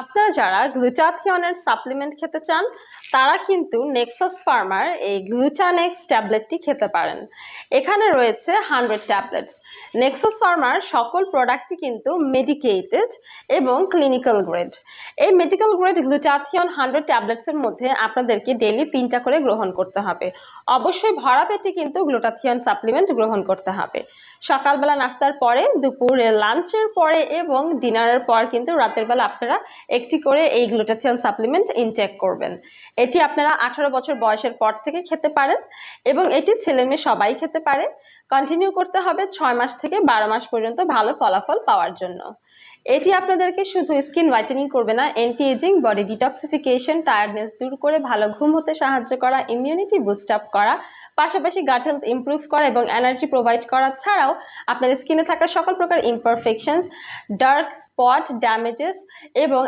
আপনারা যারা গ্লুটাথিয়নের সাপ্লিমেন্ট খেতে চান তারা কিন্তু নেক্সাস ফার্মার এই গ্লুটানেক্স ট্যাবলেটটি খেতে পারেন। এখানে রয়েছে 100 ট্যাবলেটস। নেক্সাস ফার্মার সকল প্রোডাক্টই কিন্তু মেডিকেটেড এবং ক্লিনিক্যাল গ্রেড। এই মেডিকেল গ্রেড গ্লুটাথিয়ন 100 ট্যাবলেটসের মধ্যে আপনাদেরকে ডেইলি 3টা করে গ্রহণ করতে হবে। অবশ্যই ভরা পেটে কিন্তু গ্লুটাথিয়ন সাপ্লিমেন্ট গ্রহণ করতে হবে। সকালবেলা নাস্তার পরে, দুপুরে লাঞ্চের পরে এবং ডিনারের পর কিন্তু রাতের বেলা আপনারা একটি করে এই গ্লুটাথিয়ন সাপ্লিমেন্ট ইনটেক করবেন। এটি আপনারা 18 বছর বয়সের পর থেকে খেতে পারেন এবং এটি ছেলে মেয়ে সবাই খেতে পারে। কন্টিনিউ করতে হবে 6 মাস থেকে 12 মাস পর্যন্ত ভালো ফলাফল পাওয়ার জন্য। এটি আপনাদেরকে শুধু স্কিন হোয়াইটেনিং করবে না, anti ageing, body detoxification, tiredness দূর করে ভালো ঘুম হতে সাহায্য করা, ইমিউনিটি বুস্ট আপ করা, পাশাপাশি গাট হেলথ ইমপ্রুভ করা এবং এনার্জি প্রোভাইড করা ছাড়াও আপনার স্কিনে থাকা সকল প্রকার ইমপারফেকশনস, ডার্ক স্পট, ড্যামেজেস এবং